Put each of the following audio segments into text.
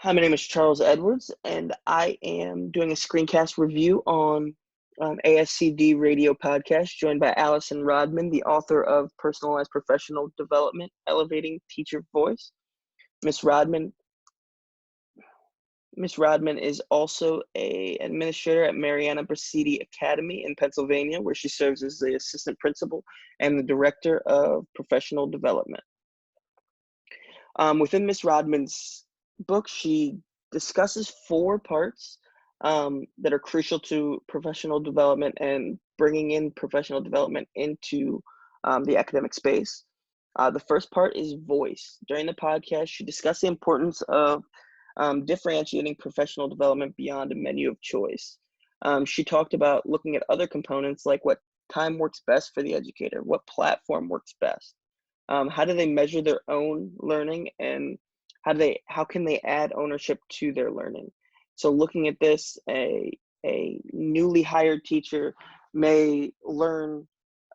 Hi, my name is Charles Edwards, and I am doing a screencast review on ASCD Radio Podcast, joined by Allison Rodman, the author of Personalized Professional Development, Elevating Teacher Voice. Miss Rodman is also an administrator at Mariana Bracidi Academy in Pennsylvania, where she serves as the assistant principal and the director of professional development. Within Miss Rodman's book, she discusses 4 parts that are crucial to professional development and bringing in professional development into the academic space. The first part is voice. During the podcast, she discussed the importance of differentiating professional development beyond a menu of choice. She talked about looking at other components like what time works best for the educator, what platform works best. How do they measure their own learning, and how can they add ownership to their learning? So looking at this, a newly hired teacher may learn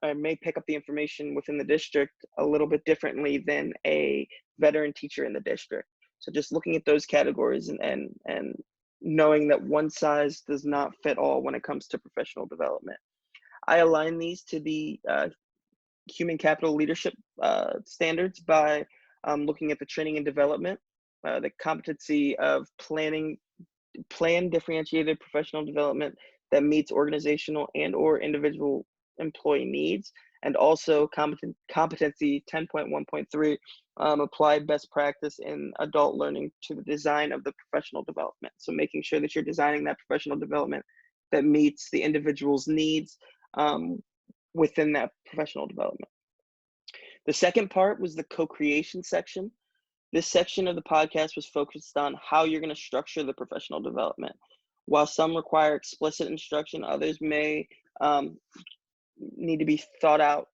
or may pick up the information within the district a little bit differently than a veteran teacher in the district. So just looking at those categories and knowing that one size does not fit all when it comes to professional development. I align these to the human capital leadership standards by looking at the training and development, the competency of plan differentiated professional development that meets organizational and or individual employee needs, and also competency 10.1.3, apply best practice in adult learning to the design of the professional development. So making sure that you're designing that professional development that meets the individual's needs within that professional development. The second part was the co-creation section. This section of the podcast was focused on how you're going to structure the professional development. While some require explicit instruction, others may need to be thought out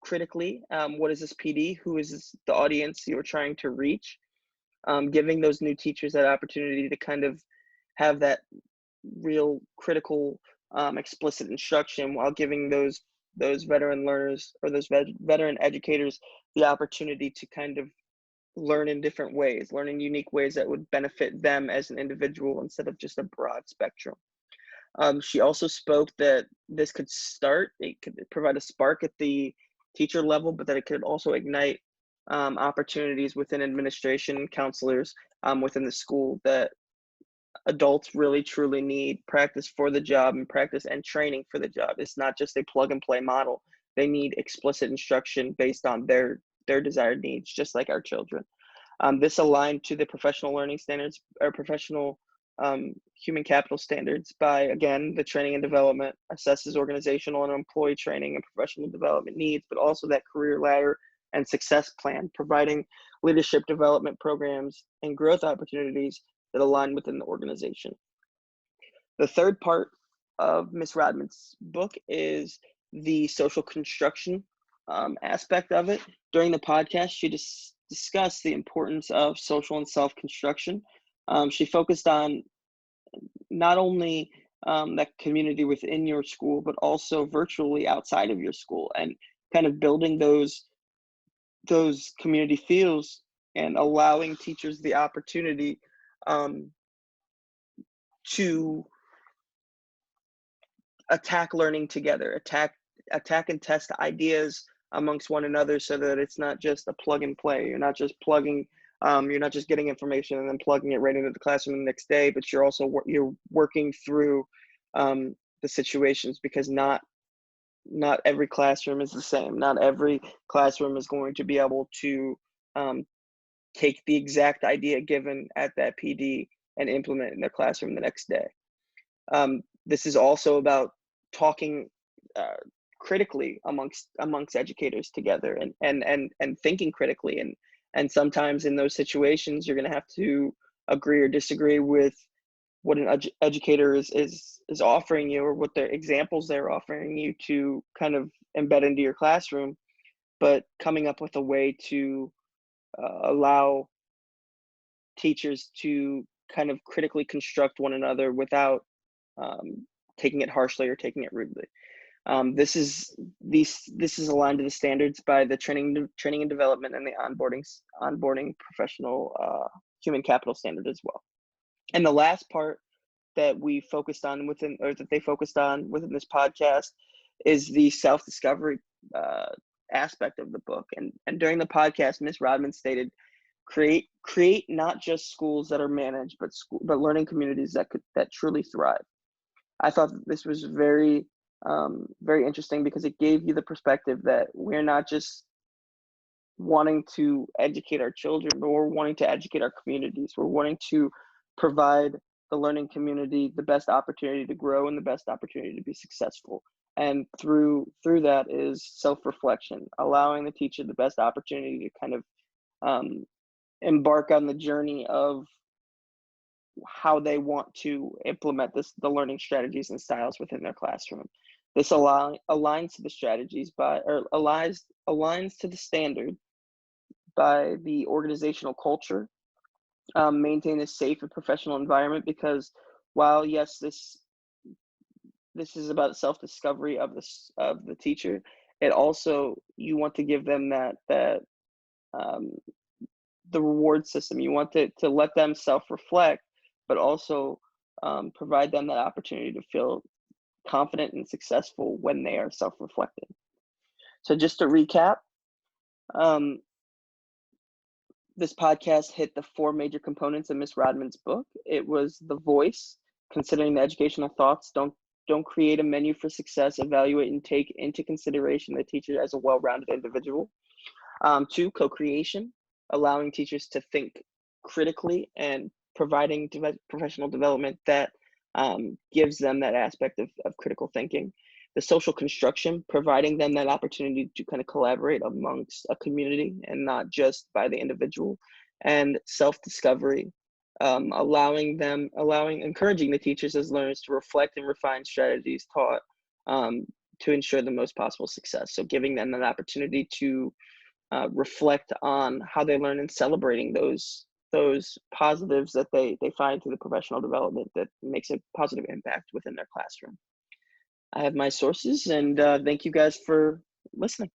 critically. What is this PD? Who is the audience you're trying to reach? Giving those new teachers that opportunity to kind of have that real critical explicit instruction, while giving those veteran learners or those veteran educators the opportunity to kind of learn in different ways, learn in unique ways that would benefit them as an individual instead of just a broad spectrum. She also spoke that this could it could provide a spark at the teacher level, but that it could also ignite opportunities within administration and counselors within the school, that adults really truly need practice for the job and practice and training for the job. It's not just a plug and play model. They need explicit instruction based on their desired needs, just like our children. This aligned to the professional learning standards or professional human capital standards by, again, the training and development assesses organizational and employee training and professional development needs, but also that career ladder and success plan, providing leadership development programs and growth opportunities that align within the organization. The third part of Ms. Rodman's book is the social construction aspect of it. During the podcast, she discussed the importance of social and self-construction. She focused on not only that community within your school, but also virtually outside of your school, and kind of building those community feels and allowing teachers the opportunity to attack learning together, attack and test ideas amongst one another, so that it's not just a plug and play. You're not just getting information and then plugging it right into the classroom the next day, but you're also working through the situations, because not every classroom is the same. Not every classroom is going to be able to take the exact idea given at that PD and implement it in their classroom the next day. This is also about talking critically amongst educators together, and thinking critically, and sometimes in those situations you're going to have to agree or disagree with what an educator is offering you, or what their examples they're offering you to kind of embed into your classroom, but coming up with a way to allow teachers to kind of critically construct one another without taking it harshly or taking it rudely. This is aligned to the standards by the training and development and the onboarding professional human capital standard as well. And the last part that we focused on within, or that they focused on within this podcast, is the self-discovery aspect of the book. And during the podcast, Ms. Rodman stated, create not just schools that are managed, but learning communities that truly thrive. I thought that this was very very interesting, because it gave you the perspective that we're not just wanting to educate our children, but we're wanting to educate our communities. We're wanting to provide the learning community the best opportunity to grow and the best opportunity to be successful. And through that is self-reflection, allowing the teacher the best opportunity to kind of embark on the journey of how they want to implement the learning strategies and styles within their classroom. This aligns to the strategies aligns to the standard by the organizational culture, maintain a safe and professional environment, because while yes, this is about self-discovery of the teacher, it also, you want to give them that the reward system. You want to let them self-reflect, but also provide them that opportunity to feel confident and successful when they are self-reflecting. So just to recap, this podcast hit the 4 major components of Ms. Rodman's book. It was the voice, considering the educational thoughts. Don't create a menu for success. Evaluate and take into consideration the teacher as a well-rounded individual. 2, co-creation, allowing teachers to think critically and providing professional development that gives them that aspect of critical thinking. The social construction, providing them that opportunity to kind of collaborate amongst a community and not just by the individual. And self-discovery, encouraging the teachers as learners to reflect and refine strategies taught to ensure the most possible success. So giving them that opportunity to reflect on how they learn and celebrating those positives that they find through the professional development that makes a positive impact within their classroom. I have my sources, and thank you guys for listening.